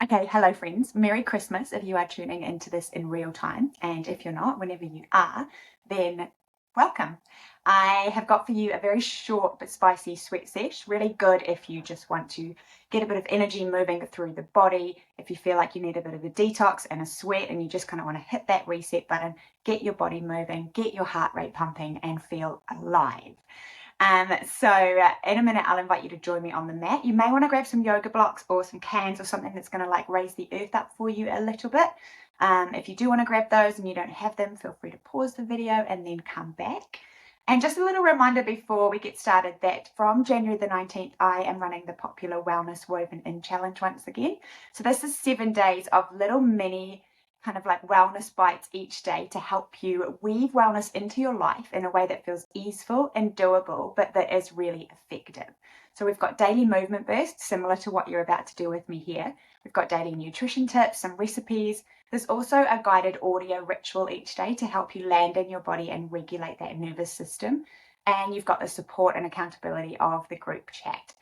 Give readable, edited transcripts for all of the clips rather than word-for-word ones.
Okay, hello friends. Merry Christmas if you are tuning into this in real time. And if you're not, whenever you are, then welcome. I have got for you a very short but spicy sweat sesh. Really good if you just want to get a bit of energy moving through the body. If you feel like you need a bit of a detox and a sweat and you just kind of want to hit that reset button, get your body moving, get your heart rate pumping and feel alive. So in a minute, I'll invite you to join me on the mat. You may want to grab some yoga blocks or some cans or something that's going to like raise the earth up for you a little bit. If you do want to grab those and you don't have them, feel free to pause the video and then come back. And just a little reminder before we get started that from January the 19th, I am running the popular Wellness Woven In Challenge once again. So this is 7 days of little mini kind of like wellness bites each day to help you weave wellness into your life in a way that feels easeful and doable, but that is really effective. So we've got daily movement bursts, similar to what you're about to do with me here. We've got daily nutrition tips, some recipes. There's also a guided audio ritual each day to help you land in your body and regulate that nervous system. And you've got the support and accountability of the group chat.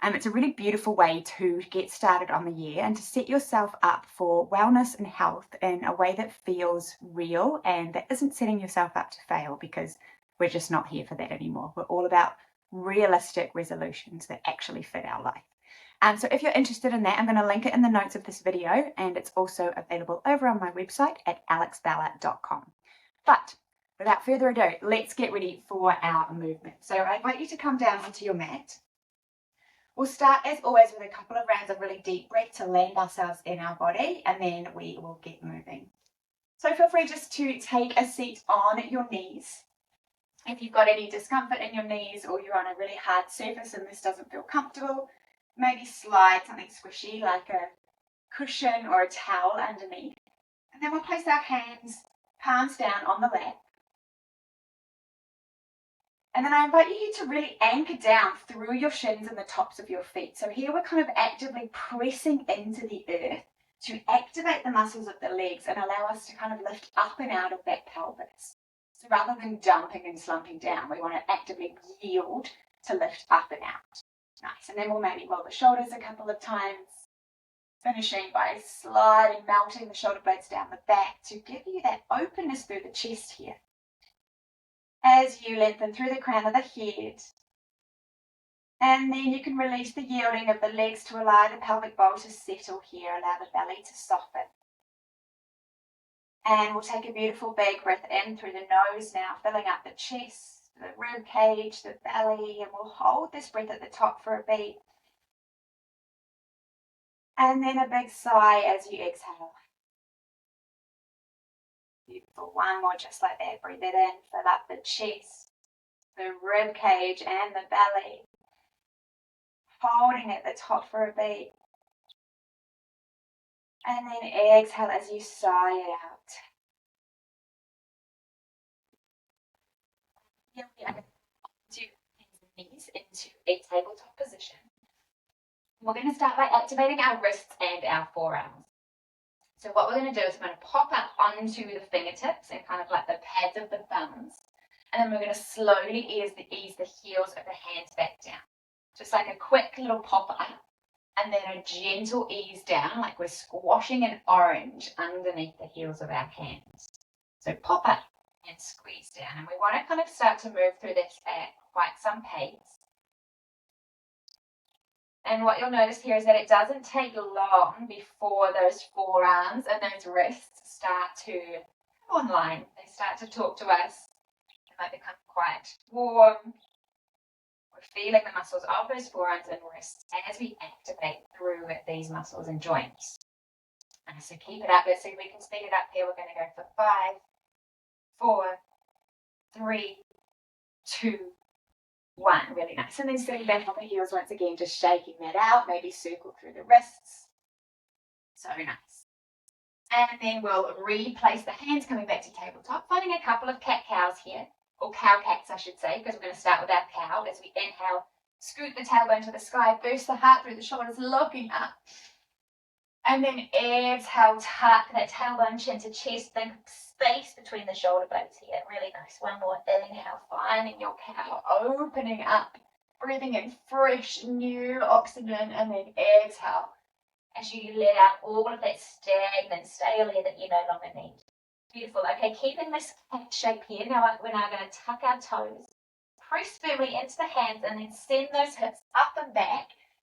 It's a really beautiful way to get started on the year and to set yourself up for wellness and health in a way that feels real and that isn't setting yourself up to fail, because we're just not here for that anymore. We're all about realistic resolutions that actually fit our life. So if you're interested in that, I'm going to link it in the notes of this video, and it's also available over on my website at alexballard.com. But without further ado, let's get ready for our movement. So I invite you to come down onto your mat. We'll start, as always, with a couple of rounds of really deep breath to land ourselves in our body, and then we will get moving. So feel free just to take a seat on your knees. If you've got any discomfort in your knees or you're on a really hard surface and this doesn't feel comfortable, maybe slide something squishy like a cushion or a towel underneath. And then we'll place our hands, palms down on the lap. And then I invite you to really anchor down through your shins and the tops of your feet. So here we're kind of actively pressing into the earth to activate the muscles of the legs and allow us to kind of lift up and out of that pelvis. So rather than dumping and slumping down, we want to actively yield to lift up and out. Nice. And then we'll maybe roll the shoulders a couple of times, finishing by sliding, melting the shoulder blades down the back to give you that openness through the chest here. As you lengthen through the crown of the head. And then you can release the yielding of the legs to allow the pelvic bowl to settle here, allow the belly to soften. And we'll take a beautiful big breath in through the nose now, filling up the chest, the rib cage, the belly, and we'll hold this breath at the top for a beat. And then a big sigh as you exhale. Beautiful. One more just like that. Breathe it in, fill up the chest, the rib cage and the belly. Holding at the top for a beat. And then exhale as you sigh it out. Here we are going to hands and knees into a tabletop position. We're going to start by activating our wrists and our forearms. So what we're going to do is we're going to pop up onto the fingertips and kind of like the pads of the thumbs. And then we're going to slowly ease the heels of the hands back down. Just like a quick little pop up. And then a gentle ease down, like we're squashing an orange underneath the heels of our hands. So pop up and squeeze down. And we want to kind of start to move through this at quite some pace. And what you'll notice here is that it doesn't take long before those forearms and those wrists start to come online. They start to talk to us. They might become quite warm. We're feeling the muscles of those forearms and wrists as we activate through these muscles and joints. And so keep it up. Let's see if we can speed it up here. We're going to go for 5, 4, 3, 2, 1. Really nice. And then sitting back on the heels once again, just shaking that out. Maybe circle through the wrists. So nice. And then we'll replace the hands, coming back to tabletop, finding a couple of cat-cows here. Or cow-cats, I should say, because we're going to start with our cow. As we inhale, scoot the tailbone to the sky, burst the heart through the shoulders, looking up. And then exhale, tuck that tailbone, chin to chest, think space between the shoulder blades here. Really nice. One more inhale, finding your cow, opening up, breathing in fresh, new oxygen, and then exhale, as you let out all of that stagnant, stale air that you no longer need. Beautiful. Okay, keeping this cat shape here. Now we're now going to tuck our toes, press firmly into the hands, and then send those hips up and back,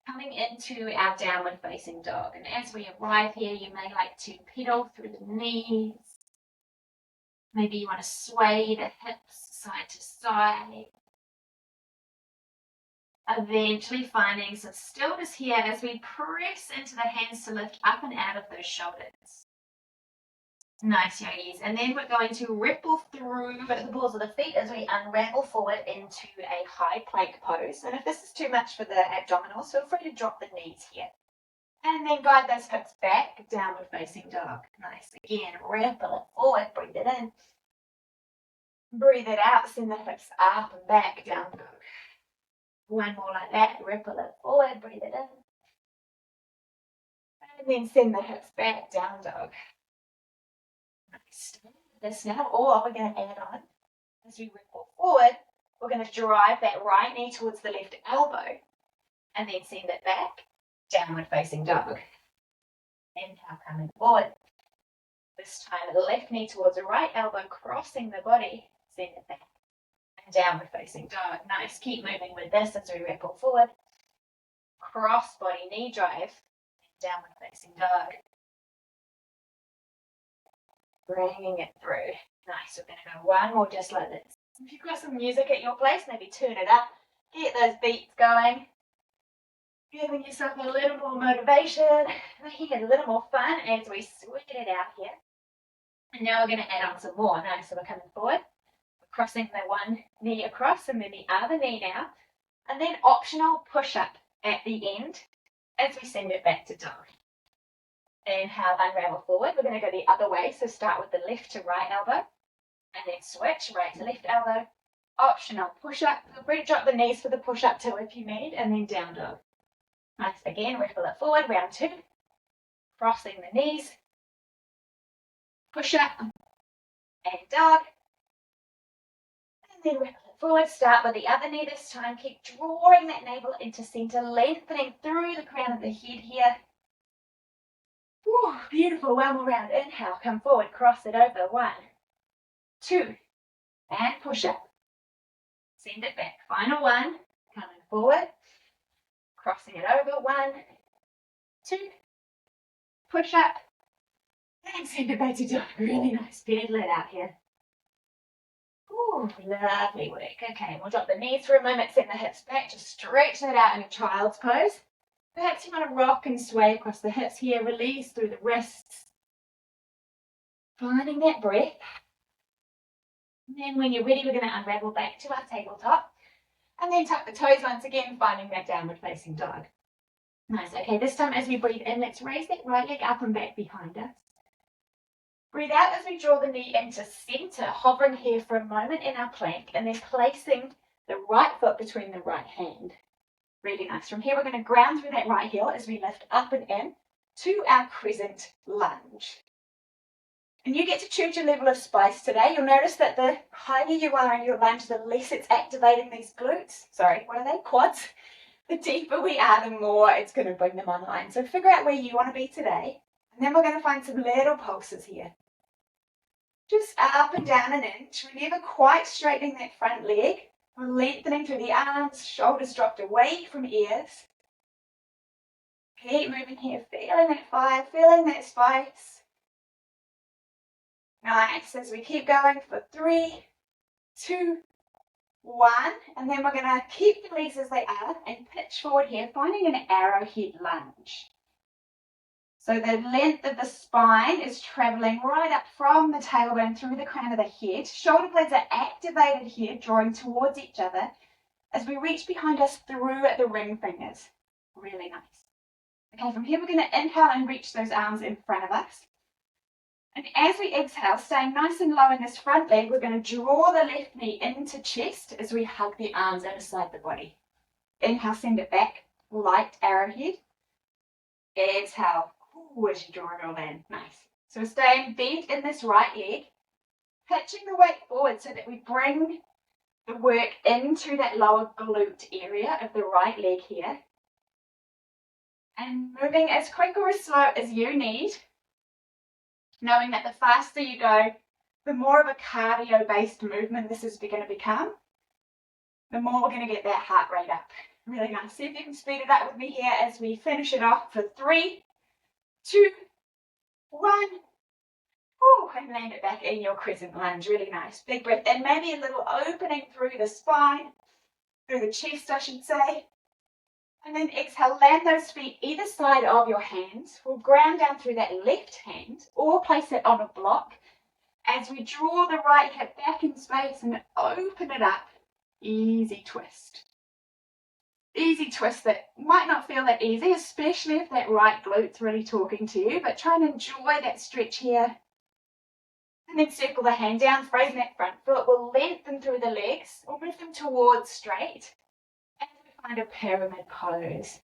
coming into our downward facing dog. And as we arrive here, you may like to pedal through the knees. Maybe you want to sway the hips side to side. Eventually finding some stillness here as we press into the hands to lift up and out of those shoulders. Nice, yogis. And then we're going to ripple through the balls of the feet as we unravel forward into a high plank pose. And if this is too much for the abdominals, feel free to drop the knees here. And then guide those hips back, downward facing dog. Nice. Again, ripple it forward, breathe it in. Breathe it out, send the hips up and back, down dog. One more like that, ripple it forward, breathe it in. And then send the hips back, down dog. Nice. This now, or we're going to add on, as we ripple forward, we're going to drive that right knee towards the left elbow. And then send it back, downward facing dog. Inhale, coming forward. This time, the left knee towards the right elbow, crossing the body, send it back. Downward facing dog. Nice. Keep moving with this as we ripple forward. Cross body knee drive. Downward facing dog. Bringing it through. Nice. We're going to go one more just like this. If you've got some music at your place, maybe turn it up. Get those beats going. Giving yourself a little more motivation. Making it a little more fun as we sweat it out here. And now we're going to add on some more. Nice. So we're coming forward. Crossing the one knee across and then the other knee now. And then optional push-up at the end as we send it back to dog. Inhale, unravel forward. We're going to go the other way. So start with the left to right elbow. And then switch right to left elbow. Optional push-up. Feel free to drop the knees for the push-up too if you need. And then down dog. Nice. Again, ripple it forward. Round two. Crossing the knees. Push-up. And dog. Then ripple it forward, start with the other knee this time, keep drawing that navel into center, lengthening through the crown of the head here. Whew, beautiful, one more round, inhale, come forward, cross it over, 1, 2, and push up. Send it back, final one, coming forward, crossing it over, 1, 2, push up, and send it back to dog. Really nice, pedal it out here. Ooh, lovely work. Okay, we'll drop the knees for a moment, send the hips back, just stretch that out in a child's pose. Perhaps you want to rock and sway across the hips here, release through the wrists. Finding that breath. And then when you're ready, we're going to unravel back to our tabletop. And then tuck the toes once again, finding that downward facing dog. Nice. Okay, this time as we breathe in, let's raise that right leg up and back behind us. Breathe out as we draw the knee into center, hovering here for a moment in our plank, and then placing the right foot between the right hand. Really nice. From here, we're going to ground through that right heel as we lift up and in to our crescent lunge. And you get to choose your level of spice today. You'll notice that the higher you are in your lunge, the less it's activating these glutes. Sorry, what are they? Quads. The deeper we are, the more it's going to bring them online. So figure out where you want to be today. And then we're going to find some little pulses here. Just up and down an inch. We're never quite straightening that front leg. We're lengthening through the arms, shoulders dropped away from ears. Keep moving here, feeling that fire, feeling that spice. Nice, as we keep going for 3, 2, 1. And then we're going to keep the legs as they are and pitch forward here, finding an arrowhead lunge. So the length of the spine is traveling right up from the tailbone through the crown of the head. Shoulder blades are activated here, drawing towards each other as we reach behind us through the ring fingers. Really nice. Okay, from here we're going to inhale and reach those arms in front of us. And as we exhale, staying nice and low in this front leg, we're going to draw the left knee into chest as we hug the arms outside the body. Inhale, send it back, light arrowhead. Exhale. Ooh, as you draw it all in. Nice. So staying bent in this right leg, pitching the weight forward so that we bring the work into that lower glute area of the right leg here. And moving as quick or as slow as you need, knowing that the faster you go, the more of a cardio-based movement this is going to become, the more we're going to get that heart rate up. Really nice. See if you can speed it up with me here as we finish it off for 3, 2, 1. Ooh, and land it back in your crescent lunge. Really nice. Big breath in, maybe a little opening through the spine, through the chest, I should say. And then exhale, land those feet either side of your hands. We'll ground down through that left hand or place it on a block as we draw the right hip back in space and open it up. Easy twist. Easy twist that might not feel that easy, especially if that right glute's really talking to you, but try and enjoy that stretch here. And then circle the hand down, frame that front foot. We'll lengthen through the legs or move them towards straight. And we find a pyramid pose.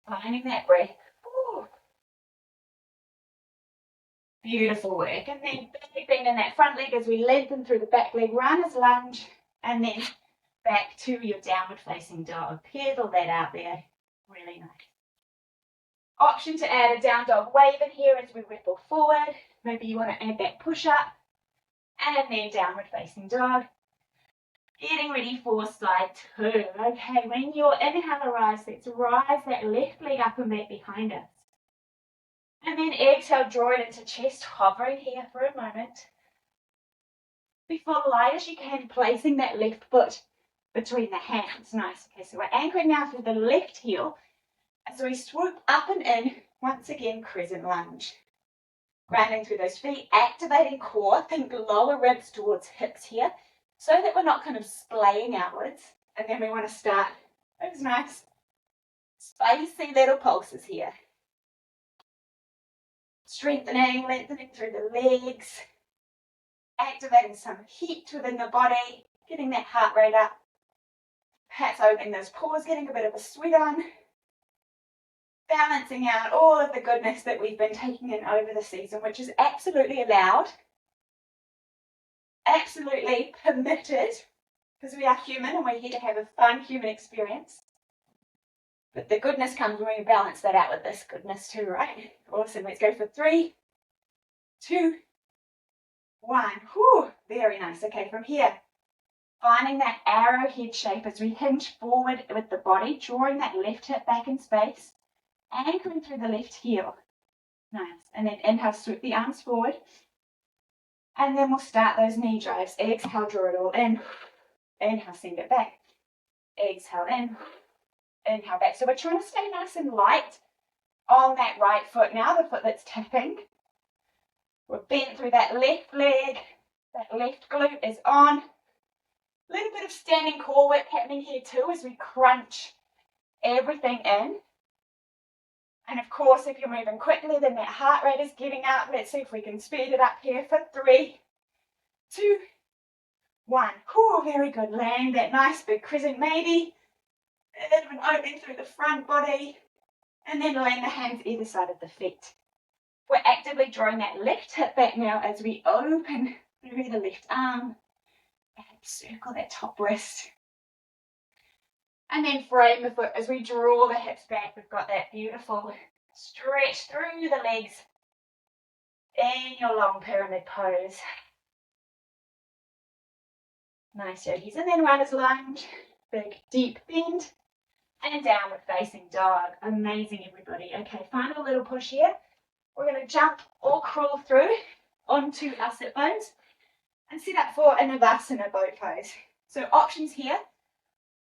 Finding that breath. Ooh. Beautiful work. And then big bend in that front leg as we lengthen through the back leg, runner's lunge, and then back to your downward facing dog. Pedal that out there. Really nice. Option to add a down dog wave in here as we ripple forward. Maybe you want to add that push up and then downward facing dog. Getting ready for slide 2. Okay, when your inhale arrives, let's rise that left leg up and back behind us. And then exhale, draw it into chest, hovering here for a moment. Be full light as you can, placing that left foot between the hands. Nice. Okay, so we're anchoring now through the left heel as we swoop up and in, once again, crescent lunge. Grounding through those feet, activating core, think lower ribs towards hips here, so that we're not kind of splaying outwards. And then we want to start those nice, spicy little pulses here. Strengthening, lengthening through the legs, activating some heat within the body, getting that heart rate up. Perhaps opening those pores, getting a bit of a sweat on. Balancing out all of the goodness that we've been taking in over the season, which is absolutely allowed, absolutely permitted, because we are human and we're here to have a fun human experience. But the goodness comes when we balance that out with this goodness too, right? Awesome. Let's go for 3, 2, 1. Whew, very nice. Okay, from here, finding that arrowhead shape as we hinge forward with the body, drawing that left hip back in space. Anchoring through the left heel. Nice. And then inhale, swoop the arms forward. And then we'll start those knee drives. Exhale, draw it all in. Inhale, send it back. Exhale in. Inhale back. So we're trying to stay nice and light on that right foot now, the foot that's tapping. We're bent through that left leg. That left glute is on. A little bit of standing core work happening here too as we crunch everything in. And of course, if you're moving quickly, then that heart rate is getting up. Let's see if we can speed it up here for 3, 2, 1. Whew, very good. Land that nice big crescent, maybe a bit of an opening through the front body. And then land the hands either side of the feet. We're actively drawing that left hip back now as we open through the left arm. And circle that top wrist. And then frame the foot as we draw the hips back. We've got that beautiful stretch through the legs in your long pyramid pose. Nice, yogis. And then runner's lunge, big deep bend, and downward facing dog. Amazing, everybody. Okay, final little push here. We're going to jump or crawl through onto our sit bones and set up for a Navasana boat pose. So options here.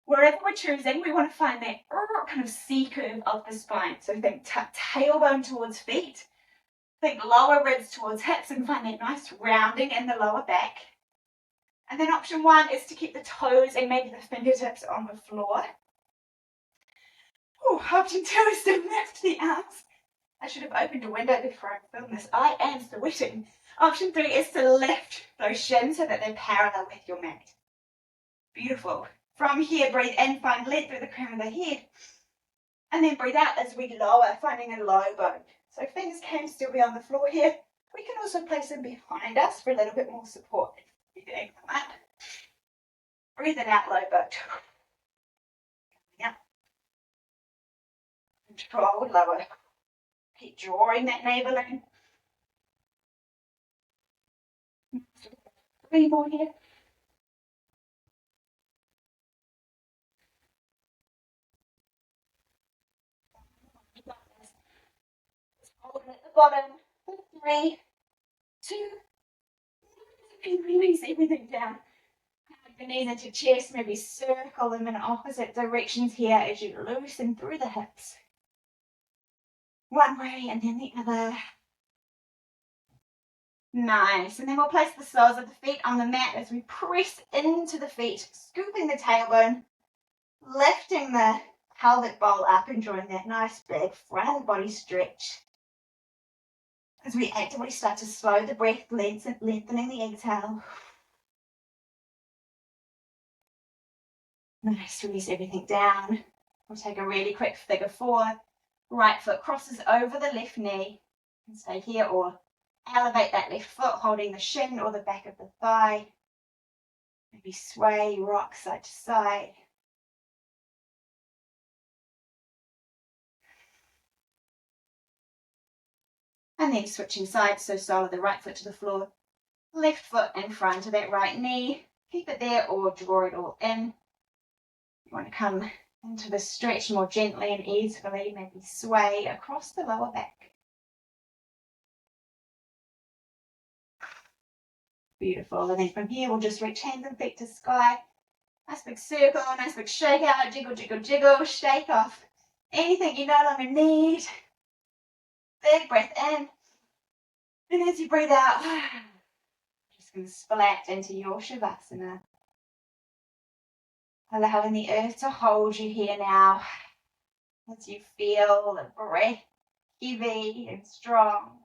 Wherever we're choosing, we want to find that kind of C curve of the spine. So think tailbone towards feet, think lower ribs towards hips, and find that nice rounding in the lower back. And then option 1 is to keep the toes and maybe the fingertips on the floor. Ooh, option 2 is to lift the arms. I should have opened a window before I filmed this. I am sweating. Option 3 is to lift those shins so that they're parallel with your mat. Beautiful. From here, breathe in, find length through the crown of the head. And then breathe out as we lower, finding a low bone. So fingers can still be on the floor here. We can also place them behind us for a little bit more support. You can angle them up. Breathe it out, low bone. Coming up. Controlled lower. Keep drawing that navel in. 3 more here. Hold it at the bottom. 3, 2, and release everything down. Your knees into chest, maybe circle them in opposite directions here as you loosen through the hips. One way and then the other. Nice. And then we'll place the soles of the feet on the mat as we press into the feet, scooping the tailbone, lifting the pelvic bowl up, enjoying that nice big front body stretch. As we actively start to slow the breath, lengthening the exhale. Nice, release everything down. We'll take a really quick figure 4. Right foot crosses over the left knee. And stay here or elevate that left foot, holding the shin or the back of the thigh. Maybe sway, rock side to side. And then switching sides, so sole of the right foot to the floor. Left foot in front of that right knee. Keep it there or draw it all in. You want to come into the stretch more gently and easily, maybe sway across the lower back. Beautiful. And then from here, we'll just reach hands and feet to sky. Nice big circle, nice big shake out, jiggle, jiggle, jiggle, shake off anything you no longer need. Big breath in. And as you breathe out, just going to splat into your Shavasana. Allowing the earth to hold you here now as you feel the breath heavy and strong.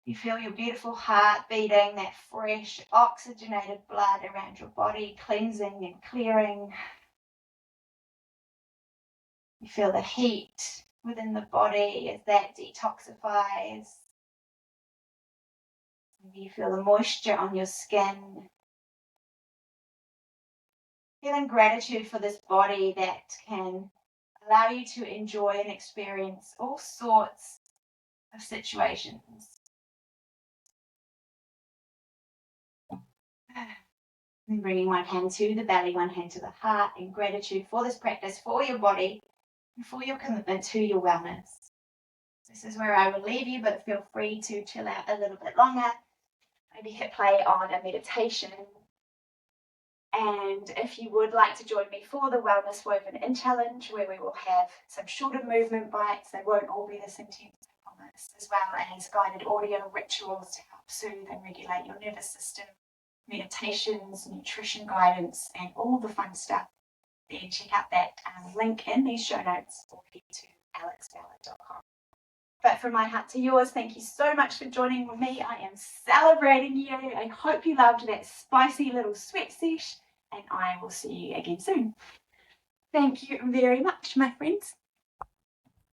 You feel your beautiful heart beating, that fresh oxygenated blood around your body, cleansing and clearing. You feel the heat within the body as that detoxifies. You feel the moisture on your skin. Feeling gratitude for this body that can allow you to enjoy and experience all sorts of situations. And bringing one hand to the belly, one hand to the heart, in gratitude for this practice, for your body, and for your commitment to your wellness. This is where I will leave you, but feel free to chill out a little bit longer. Maybe hit play on a meditation. And if you would like to join me for the Wellness Woven In Challenge, where we will have some shorter movement bites, they won't all be this intense, I promise, as well as guided audio rituals to help soothe and regulate your nervous system, meditations, nutrition guidance, and all the fun stuff, then check out that link in these show notes or head to alexballard.com. But from my heart to yours, thank you so much for joining with me. I am celebrating you. I hope you loved that spicy little sweat sesh, and I will see you again soon. Thank you very much, my friends.